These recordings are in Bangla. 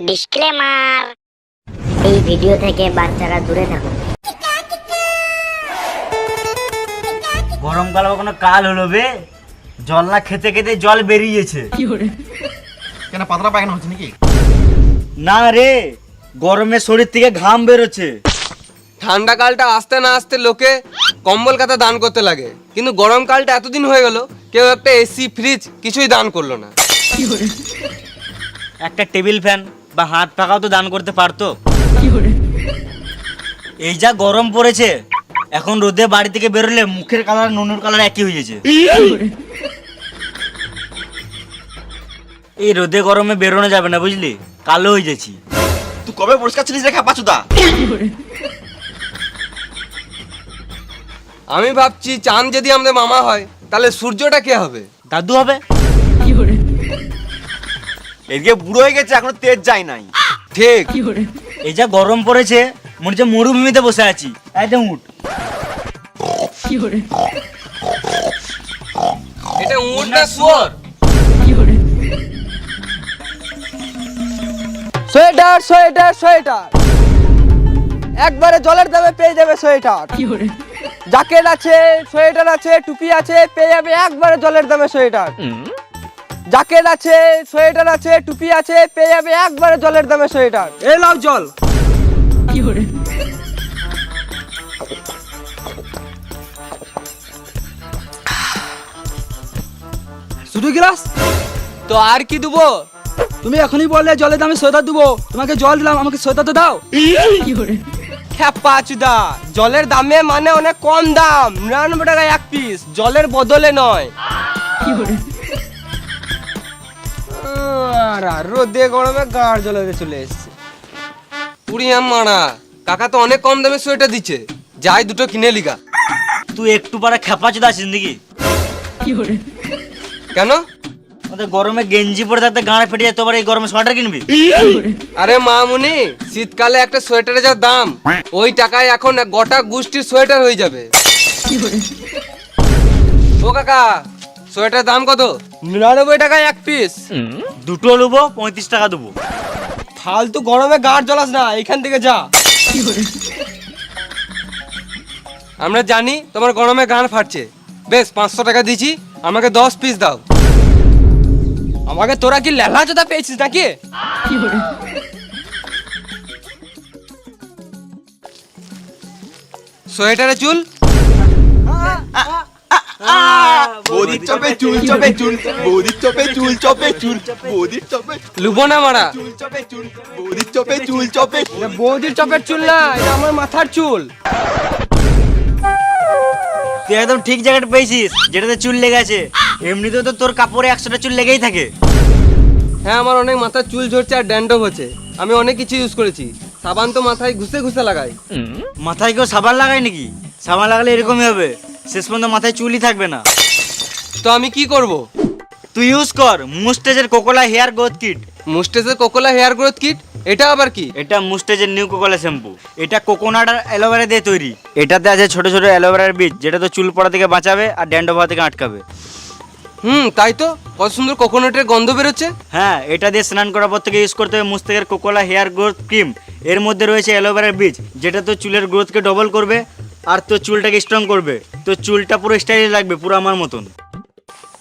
ডিসক্লেমার, এই ভিডিও থেকে বাচ্চারা দূরে থাকুন। গরমকাল কোনো কাল হলো বে, জল না খেতে খেতে জল বেরিয়েছে। কেন পাতলা পায়খানা হচ্ছে নাকি? না রে, গরমে শরীর থেকে ঘাম বেরোচ্ছে। ঠান্ডা কালটা আসতে না আসতে লোকে কম্বল কাতা দান করতে লাগে, কিন্তু গরমকালটা এতদিন হয়ে গেল কেউ একটা এসি ফ্রিজ কিছুই দান করলো না। একটা টেবিল ফ্যান বা হাত পাখাও তো দান করতে পারতো। এই যা গরম পড়েছে, এখন রোদে বাড়ি থেকে বেরোলে মুখের কালার নুনুর কালার একই হয়ে গেছে। এই রোদে গরমে বেরোনো যাবে না, বুঝলি, কালো হয়ে যাচ্ছি। তুই কবে পরিষ্কার ছিলিস রে খাপাচুদা? আমি ভাবছি চাঁদ যদি আমাদের মামা হয় তাহলে সূর্যটা কে হবে? দাদু হবে। এদিকে বুড়ো হয়ে গেছে, এখনো তেজ যায় নাই। ঠিক। এই যা গরম পড়েছে, মনে হচ্ছে মরুভূমিতে বসে আছি। একদম উঠ। এটা উট না শুয়োর? সোয়েটার সোয়েটার সোয়েটার, একবারে জলের দামে পেয়ে যাবে সোয়েটার। জ্যাকেট আছে, সোয়েটার আছে, টুপি আছে, পেয়ে যাবে একবারে জলের দামে সোয়েটার। জ্যাকেট আছে, সোয়েটার আছে, টুপি আছে, পেয়ে যাবে একবারে জলের দামে সোয়েটার। এই নাও জল। শুধু গ্লাস তো আর কি দেবো? তুমি এখনই বললে জলের দামে সোয়েটার দেবো, তোমাকে জল দিলাম, আমাকে সোয়েটার তো দাও। খ্যাপাচুদা, জলের দামে মানে অনেক কম দাম, 99 টাকা এক পিস, জলের বদলে নয়। রোদে গরমে গাড় জ্বলে চলে এসছে। পুরিয়াম মারা, কাকা তো অনেক কম দামে সোয়েটার দিচ্ছে, যাই দুটো কিনে লিগা। তুই একটু পারা খেপাচোদা আছিস নাকি? কেন? ওদের গরমে গেঞ্জি পরে থাকতে গাঁড় ফেটে যায়, তোবার এই গরমে সোয়েটার কিনবি? আরে মামুনি, শীতকালে একটা সোয়েটারের যা দাম, ওই টাকায় এখন গোটা গোষ্ঠীর সোয়েটার হয়ে যাবে। ও কাকা, সোয়েটার দাম কত? 99 টাকা এক পিস। দুটো নেবো, 35 টাকা দেবো। ফালতু গরমে গাড় জ্বলাস না, এখান থেকে যা। আমরা জানি তোমার গরমে গান ফাটছে, বেশ 500 টাকা দিছি, আমাকে 10 পিস দাও। আমাকে তোরা কি লেলা চোদা পেয়েছিস নাকি? সোয়েটারে চুল, বৌদির চপে চুল চপে চুল, বৌদির চপে চুল চপে চুল, বৌদির চপে লুবো না মারা। চুল চপে চুল, বৌদির চপে চুল চপে চুল। বৌদির চপের চুল না, এটা আমার মাথার চুল। তুই একদম ঠিক জায়গাটা পেয়েছিস, যেটাতে চুল লেগে আছে। এমনিতেও তো তোর কাপড়ে 100টা চুল লেগেই থাকে। হ্যাঁ, আমার অনেক মাথার চুল ঝরছে আর ড্যান্ড্রফ হচ্ছে, আমি অনেক কিছু ইউজ করেছি। সাবান তো মাথায় ঘুষে ঘুষে লাগাই। মাথায় কেউ সাবান লাগায় নাকি? সাবান লাগালে এরকমই হবে, শেষ পর্যন্ত মাথায় চুলই থাকবে না। তো আমি কি করব? তুই ইউজ কর মুস্টেজের কোকোলা হেয়ার গ্রোথ কিট। মুস্টেজের কোকোলা হেয়ার গ্রোথ কিট, এটা আবার কি? এটা মুস্টেজের নিউ কোকোলা শ্যাম্পু। এটা কোকোনাট আর অ্যালোভেরা দিয়ে তৈরি। এটাতে আছে ছোট ছোট অ্যালোভেরার বীজ, যেটা তো চুল পড়া থেকে বাঁচাবে আর ড্যান্ড্রফ হওয়া থেকে আটকাবে। তাই তো, কত সুন্দর কোকোনাটের গন্ধ বেরোচ্ছে। হ্যাঁ, এটা দিয়ে স্নান করার পর থেকে ইউজ করতে হবে মুস্টেজের কোকোলা হেয়ার গ্রোথ ক্রিম। এর মধ্যে রয়েছে অ্যালোভেরার বীজ, যেটা তো চুলের গ্রোথকে ডবল করবে আর তোর চুলটাকে স্ট্রং করবে। তো চুলটা পুরো স্টাইলিশ লাগবে, পুরো আমার মতন।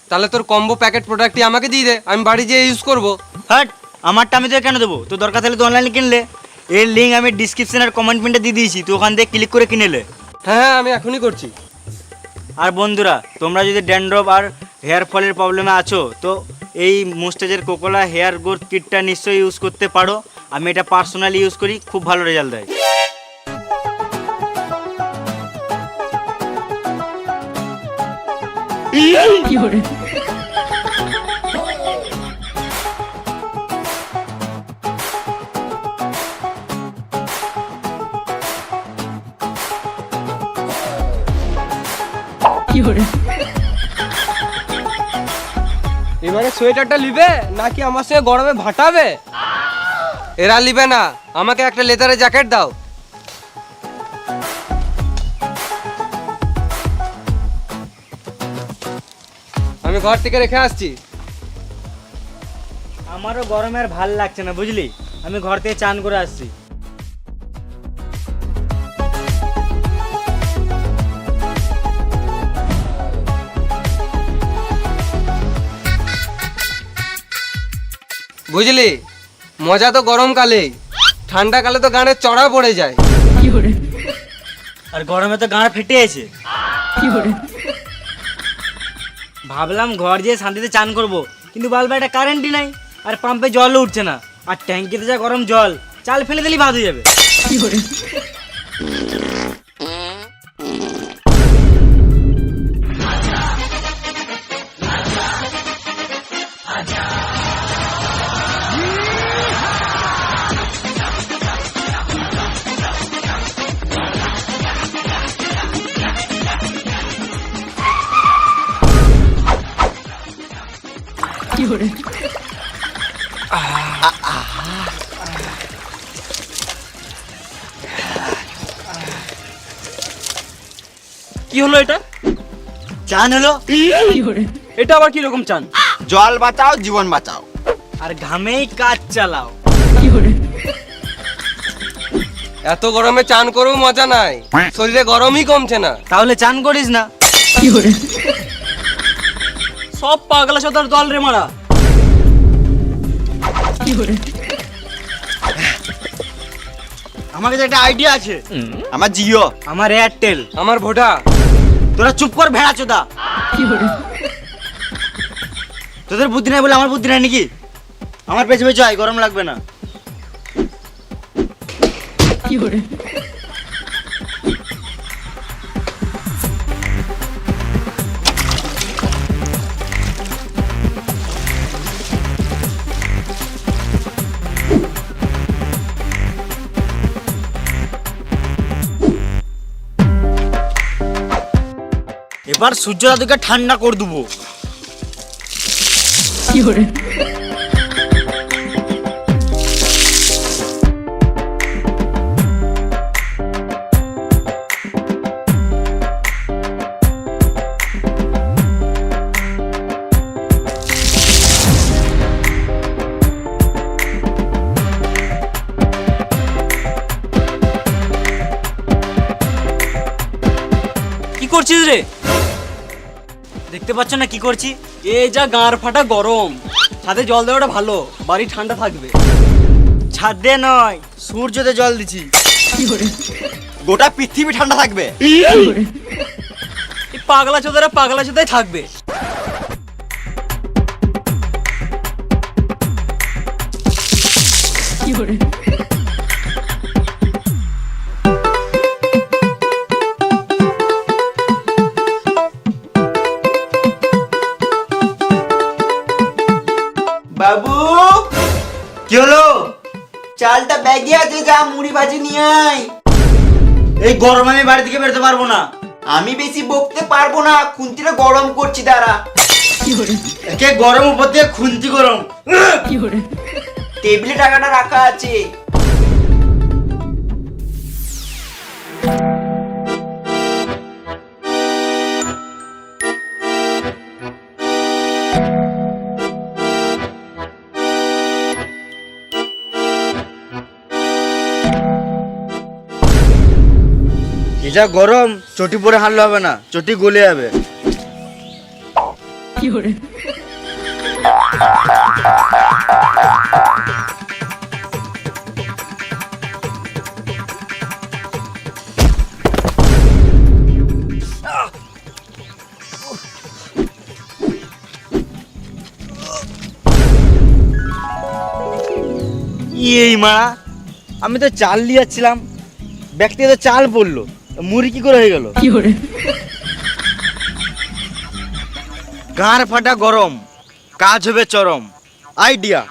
তাহলে তোর কম্বো প্যাকেট প্রোডাক্টটি আমাকে দিয়ে দে, আমি বাড়ি যেয়ে ইউজ করব। হাট, আমারটা আমি তোকে কেন দেবো? তোর দরকার তাহলে তো অনলাইনে কিনলে। এর লিঙ্ক আমি ডিসক্রিপশন আর কমেন্ট পিনটা দিয়ে দিয়েছি, তুই ওখান থেকে ক্লিক করে কিনেলে। হ্যাঁ, আমি এখনই করছি। আর বন্ধুরা, তোমরা যদি ড্যান্ড্রফ আর হেয়ার ফলের প্রবলেমে আছো, তো এই মুস্টেজের কোকোলা হেয়ার গ্রোথ কিটটা নিশ্চয়ই ইউজ করতে পারো। আমি এটা পার্সোনালি ইউজ করি, খুব ভালো রেজাল্ট দেয়। এবারে সোয়েটারটা নিবে নাকি আমার সঙ্গে গরমে ভাটাবে? এরা নিবে না, আমাকে একটা লেদারের জ্যাকেট দাও। আমি ঘর থেকে রেখে আসছি। আমারও গরমে আর ভাল লাগছে না বুঝলি, আমি ঘর থেকে চান করে আসছি। বুঝলি, মজা তো গরমকালে, ঠান্ডাকালে তো গাঁড়ে চড়া পড়ে যায়। আর গরমে তো গাঁড় ফেটে আছে। ভাবলাম ঘর যেয়ে শান্তিতে চান করব, কিন্তু বালবা একটা কারেন্টই নাই, আর পাম্পে জলও উঠছে না, আর ট্যাঙ্কিতে যা গরম জল, চাল ফেলে দিলেই ভাত হয়ে যাবে। কি হলো এটা? চান হলো। এটা আবার কি রকম চান? জল বাঁচাও, জীবন বাঁচাও। আর ঘামেই কাজ চালাও। এত গরমে চান করেও মজা নাই, শরীরে গরমই কমছে না। তাহলে চান করিস না। সব পাগলা সদার দল রে মারা। আমার কাছে একটা আইডিয়া আছে। আমার জিও। আমার এয়ারটেল। আমার ভোটা। তোরা চুপ কর ভেড়া চোদা। তোদের বুদ্ধি নাই বলে আমার বুদ্ধি নাই নাকি? আমার পেছনে পেছনে আয়, গরম লাগবে না। এবার সূর্য দাদুকে ঠান্ডা করে দেবো। কি করছিস রে? দেখতে পাচ্ছ না কি করছি? এই যা গাঁড় ফাটা গরম, ছাদে জল দেওয়াটা ভালো, বাড়ি ঠান্ডা থাকবে। ছাদে নয়, সূর্যতে জল দিচ্ছি। গোটা পৃথিবী ঠান্ডা থাকবে। এই পাগলা চোদারা পাগলা চোদাই থাকবে। বাবু, কি হলো? চালটা ব্যাগে আছে, যা মুড়ি ভাজি নিয়ে আয়। এই গরমে আমি বাড়ি থেকে বেরোতে পারবো না। আমি বেশি বকতে পারবো না, খুন্তিটা গরম করছি, দাঁড়া। একে গরম উপর দিয়ে খুন্তি গরম। টেবিলে টাকাটা রাখা আছে। এই যা গরম, চটি পরে হাঁটলে হবে না, চটি গলে যাবে। এই মারা, আমি তো চাল নিয়ে যাচ্ছিলাম, ব্যাগ থেকে তো চাল পড়লো, মুড়ি কি করে হয়ে গেল? গাঁড় ফাটা গরম, কাজ হবে চরম। আইডিয়া।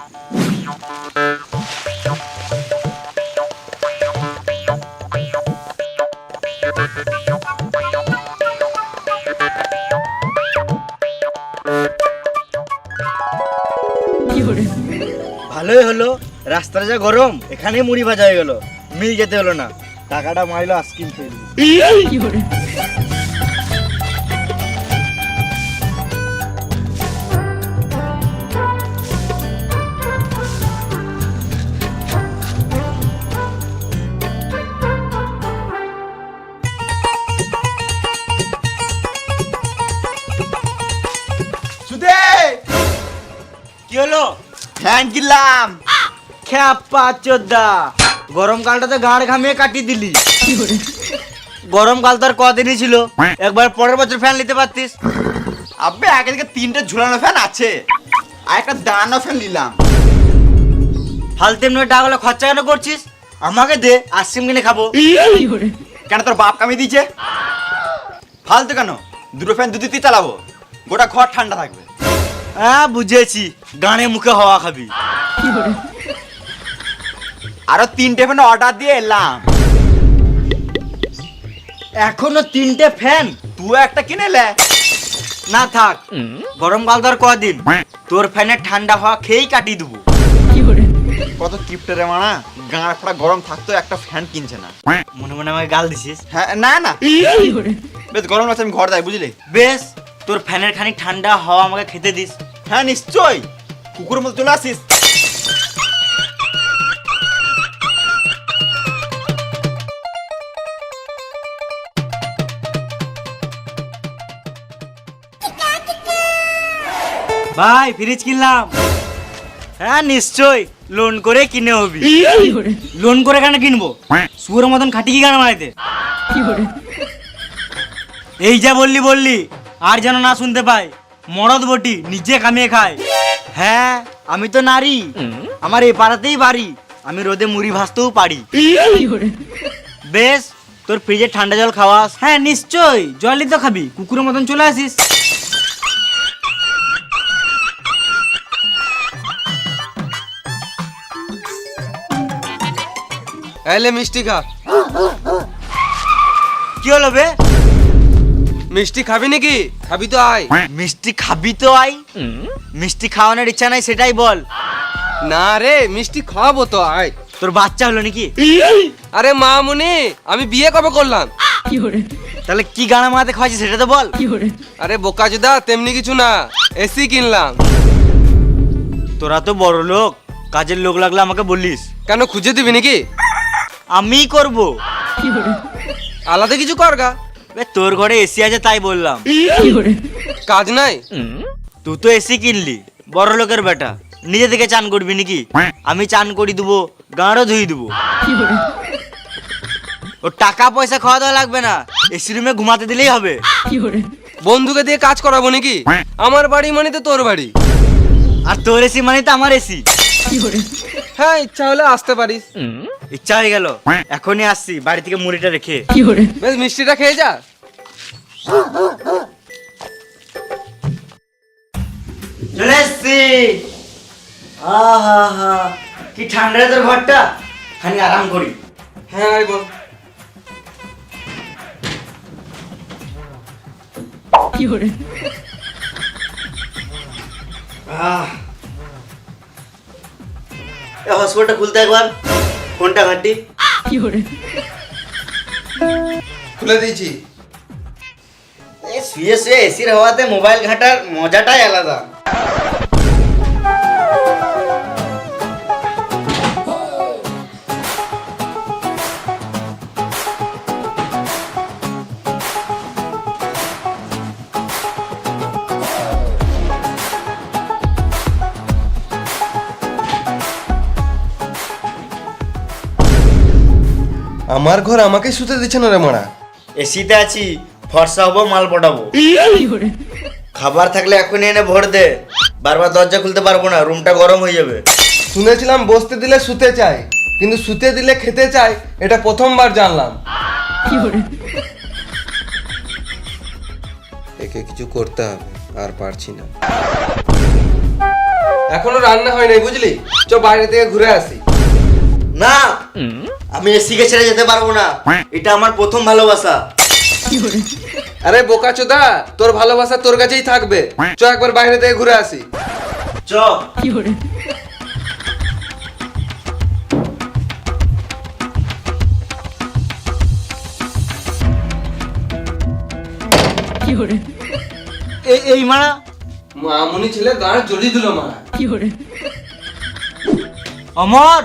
ভালোই হলো, রাস্তাটা যা গরম, এখানেই মুড়ি ভাজা হয়ে গেল, মিল যেতে হলো না। টাকাটা মাইলো আইসক্রিম খেয়ে। ফ্যান কিনলাম। খ্যাপা চোদ্দা, গরমকালটাতে গাঁড় ঘামিয়ে কাটিয়ে দিলি। গরমকাল তো আর কদিনই ছিল, একবার পরের বছর ফ্যান নিতে পারতিস। আবে আগে থেকে 3টে ঝুলানো ফ্যান আছে, আর একটা দাঁড়ানো ফ্যান নিলাম। ফালতু এমনি টাকাগুলো খরচা কেন করছিস? আমাকে দে, আইসক্রিম কিনে খাবো। কেন তোর বাপ কামিয়ে দিয়েছে? ফালতু কেন, দুটো ফ্যান দুদিতে চালাবো, গোটা ঘর ঠান্ডা থাকবে। হ্যাঁ বুঝেছি, গানে মুখে হাওয়া খাবি। আরো 3টে ফ্যান অর্ডার দিয়ে এলাম। এখনো 3টে ফ্যান? তুই একটা কিনে লে। না থাক, গরমকাল তো আর কদিন, তোর ফ্যানের ঠান্ডা হাওয়া খেয়েই কাটিয়ে দেবো। কত কিপটে রে মানা, গাঁড় ফাড়া গরম থাকতো একটা ফ্যান কিনছে না। মনে মনে আমাকে গাল দিছিস? হ্যাঁ না না, বেশ গরম লাগছে, আমি ঘর যাই বুঝলি। বেশ, তোর ফ্যানের খানিক ঠান্ডা হাওয়া আমাকে খেতে দিস। হ্যাঁ নিশ্চয়, কুকুরের মতো চলে আসিস। ভাই ফ্রিজ কিনলাম। হ্যাঁ নিশ্চয়, লোন করে কিনে হবি। লোন করে কেন কিনবো? শুয়োরের মতন খাটি কি গান মারাইতে? এই যা বললি আর যেন না শুনতে পাই। মরদ বটি, নিজে কামিয়ে খায়। হ্যাঁ আমি তো নারী, আমার এই পাড়াতেই বাড়ি, আমি রোদে মুড়ি ভাজতেও পারি। বেশ, তোর ফ্রিজে ঠান্ডা জল খাওয়াস? হ্যাঁ নিশ্চয়, জলই তো খাবি, কুকুরের মতন চলে আসিস। এলে মিষ্টি খা। কি হলো বে? মিষ্টি খাবি নাকি? খাবি তো আয়। মিষ্টি খাবি তো আই। মিষ্টি খাওয়ানোর ইচ্ছা নাই সেটাই বল। না রে, মিষ্টি খাওয়াবো তো আয়। তোর বাচ্চা হলো নাকি? আরে মামুনি, আমি বিয়ে কবে করলাম? তাহলে কি গানা মারাতে খাওয়াচ্ছিস সেটা তো বল। আরে বোকাচোদা, তেমনি কিছু না, এসি কিনলাম। তোরা তো বড় লোক, কাজের লোক লাগলে আমাকে বলিস। কেন, খুঁজে দিবি নাকি? আমিই করব। আলাদা কিছু করগা। বে, তোর ঘরে এসি আছে তাই বললাম। কাজ নাই? তুই তো এসি কিনলি, বড় লোকের বেটা, নিজে থেকে চান করবি নাকি? আমি চান করি দেবো, গাঁড়ও ধুই দেবো। ও টাকা পয়সা খাওয়া দাওয়া লাগবে না, এসি রুমে ঘুমাতে দিলেই হবে। বন্ধুকে দিয়ে কাজ করাবো নাকি? আমার বাড়ি মানে তো তোর বাড়ি। আর তোর এসি মানে তো আমার এসি। হ্যাঁ, ইচ্ছা হলে আসতে পারিস। ইচ্ছা হয়ে গেল, এখনই আসছি, বাড়ি থেকে মুড়িটা রেখে। বেশ, মিষ্টিটা খেয়ে যা। চলে এসছি। আহা, কি ঠান্ডা রে তোর ঘরটা, খানি আরাম করি। হ্যাঁ আয় বল। হসপিটালটা খুলতে একবার, ফোনটা ঘাটি। খুলে দিয়েছি। শুয়ে শুয়ে এসির হাওয়াতে মোবাইল ঘাটার মজাটাই আলাদা। আমার ঘর আমাকে শুতে দিচ্ছে না রে মারা। এসিতে আছি, ফর্সা হবো, মাল পটাবো। খাবার থাকলে এখনই এনে ভর দে, বারবার দরজা খুলতে পারবো না, রুমটা গরম হয়ে যাবে। শুনেছিলাম বসতে দিলে শুতে চায়, কিন্তু শুতে দিলে খেতে চায়, এটা প্রথমবার জানলাম। একে কিছু করতে হবে, আর পারছি না। এখনো রান্না হয় নাই বুঝলি, চ বাইরে থেকে ঘুরে আসি। না, আমি এসিকে ছেড়ে যেতে পারবো না, এটা আমার প্রথম ভালোবাসা। আরে বোকাচোদা, তোর ভালোবাসা তোর কাছেই থাকবে, চ একবার বাইরে থেকে ঘুরে আসি। চ। এই মারা মামুনি ছেলে গাঁড় জ্বলিয়ে দিল মারা। অমর,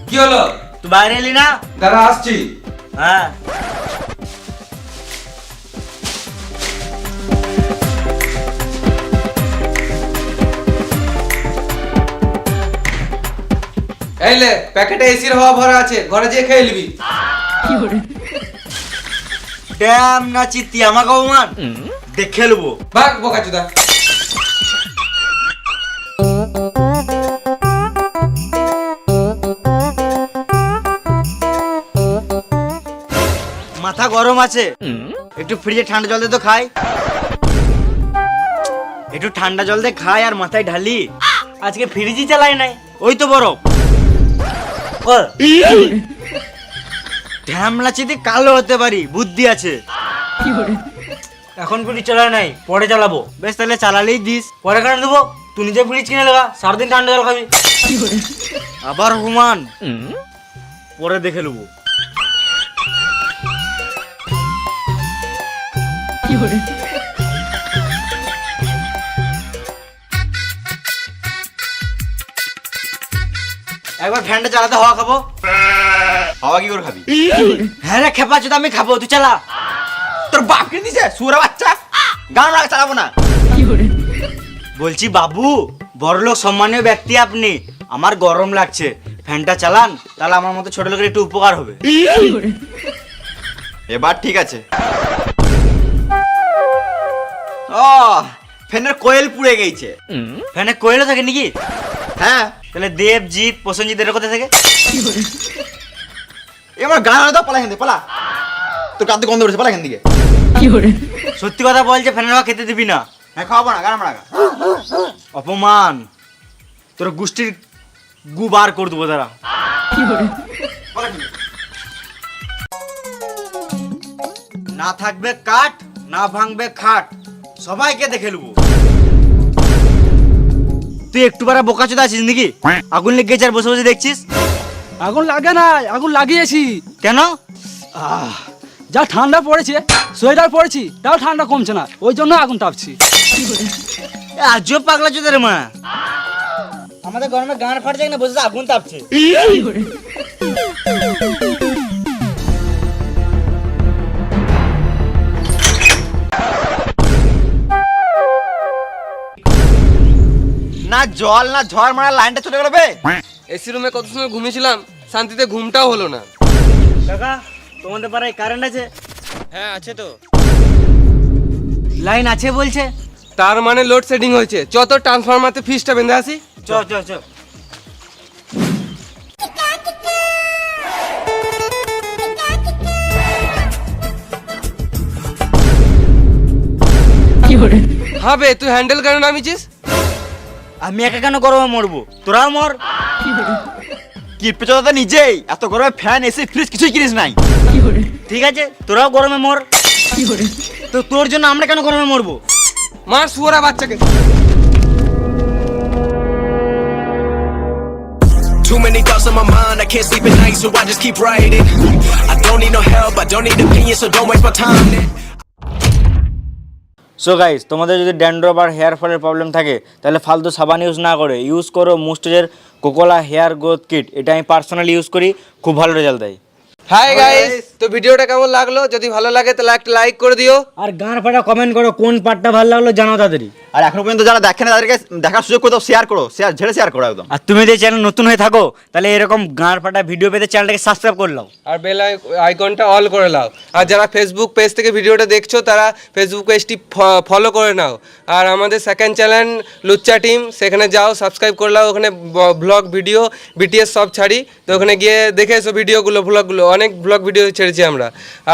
কি হলো? তুই বাইরে এলি না? দাঁড়া আসছি। হ্যাঁ, এইলে প্যাকেটে এসির হাওয়া ভরা আছে, ঘরে যেয়ে খেয়ে নিবি। ড্যাম না চিত্তি আমাকে অপমান দেখে নেবো। ভাগ বোকাচোদা। মাথা গরম আছে, একটু ফ্রিজে ঠান্ডা জল দিয়ে তো খাই। একটু ঠান্ডা জল দিয়ে খাই আর মাথায় ঢালি। আজকে ফ্রিজই চালাই নাই, ওই তো বরফ। ঢ্যামলা চিতি কালো হতে পারি, বুদ্ধি আছে। এখন ফ্রিজ চালাই নাই, পরে চালাবো। বেশ তাহলে চালালেই দিস, পরে কেন দেবো? তুই নিজে ফ্রিজ কিনে লাগা, সারাদিন ঠান্ডা জল খাবি। আবার হুমান, পরে দেখে নেবো। একবার ফ্যানটা চালাতে হাওয়া খাবো। হাওয়া কি করে খাবি? হ্যাঁ রে খেপা চোদা, আমি খাবো, তুই চালা। তোর বাপ কিনে দিছে সুরা বাচ্চা, গান রাখ চালাবো না। বলছি বাবু, বড়লোক সম্মানীয় ব্যক্তি আপনি, আমার গরম লাগছে, ফ্যানটা চালান, তাহলে আমার মতো ছোট লোকের একটু উপকার হবে। এবার ঠিক আছে। ও ফ্যানের কোয়েল পুড়ে গেছে। ফ্যানে কোয়েলও থাকে নাকি? হ্যাঁ, তাহলে দেবজিৎ প্রসেনজিৎ এর কোথা থেকে? এবার গান তো পালা এখান থেকে, পালা। তোর কাঁদতে গন্ধ করেছে, পালা এখান থেকে। সত্যি কথা বলছে, ফ্যানের হাওয়া খেতে দিবি না। হ্যাঁ খাওয়াবো না, গান আমরা অপমান, তোর গোষ্ঠীর গু বার করে দেবো তারা। না থাকবে কাঠ, না ভাঙবে খাট, সবাইকে দেখে নেবো। তুই একটু বারা বোকাচোদা আছিস নাকি? আগুন লেগেছে আর বসে বসে দেখছিস? আগুন লাগে না, আগুন লাগিয়েছি। কেন? যা ঠান্ডা পড়েছে, সোয়েটার পরেছি, তাও ঠান্ডা কমছে না, ওই জন্য আগুন তাপছি। আজও পাগলা চোদা রে মা, আমাদের গরমে গান ফাটছে না, বসে আগুন তাপছে। না জল না ঝড় মারা লাইনটা চলে গেল বে। এসি রুমে কত সময় ঘুমিয়েছিলাম, শান্তিতে ঘুমটাও হলো না। কাকা, তোমাদের পাড়ায় কারেন্ট আছে? হ্যাঁ আছে তো। লাইন আছে বলছে? তার মানে লোড শেডিং হয়েছে। চত ট্রান্সফরমারতে ফিসটা বেঁধে আসি। চ চ চ। হবে তুই হ্যান্ডেল কেন নামিয়েছিস? আমি একা কেন গরমে মরবো, তোরাও মর। কি পেছনে তো নিজেই এত গরমে ফ্যান এসি ফ্রিজ কিছুই কিনিস নাই। ঠিক আছে, তোরাও গরমে মর। তো তোর জন্য আমরা কেন গরমে মরবো? মার শুয়োরা বাচ্চাকে। Too many thoughts on my mind, I can't sleep at night, so I just keep writing. I don't need no help, I don't need opinions, so don't waste my time. So guys, তোমাদের যদি ড্যান্ড্রফ আর হেয়ার ফলের প্রবলেম থাকে, তাহলে ফালতু সাবান ইউজ না করে ইউজ করো মুস্টেজের কোকোলা হেয়ার গ্রোথ কিট। এটা আমি পার্সোনালি ইউজ করি, খুব ভালো রেজাল্ট দেয়। হাই গাইস, তো ভিডিওটা কেমন লাগলো? যদি ভালো লাগে তাহলে একটা লাইক করে দিও, আর গান ফাটা কমেন্ট করো, কোন পার্টটা ভালো লাগলো জানাও তাড়াতাড়ি। আর এখনো পর্যন্ত যারা দেখেন না তাদেরকে দেখার সুযোগ করে দাও, শেয়ার করো, শেয়ার করো একদম। আর তুমি যদি চ্যানেল নতুন হয়ে থাকো, তাহলে এরকম গান ফাটা ভিডিও পেতে চ্যানেলটাকে সাবস্ক্রাইব করে নাও আর বেল আইকনটা অল করে নাও। আর যারা ফেসবুক পেজ থেকে ভিডিওটা দেখছো, তারা ফেসবুক পেজটি ফলো করে নাও। আর আমাদের সেকেন্ড চ্যানেল লুচ্চা টিম, সেখানে যাও, সাবস্ক্রাইব করে নাও। ওখানে ব্লগ ভিডিও বিটিএস সব ছাড়ি, তো ওখানে গিয়ে দেখে এসো ভিডিওগুলো, ব্লগগুলো, অনেক ব্লগ ভিডিও ছেড়েছি আমরা।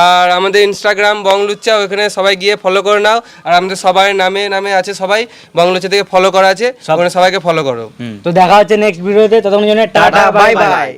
আর আমাদের ইনস্টাগ্রাম বংলুচ্চা, ওখানে সবাই গিয়ে ফলো করে নাও। আর আমাদের সবাই নামে আছে, সবাই বংলুচ্চা থেকে ফলো করা আছে, ওখানে সবাইকে ফলো করো। তো দেখা হচ্ছে নেক্সট ভিডিওতে, ততক্ষণ জন্য টাটা বাই বাই।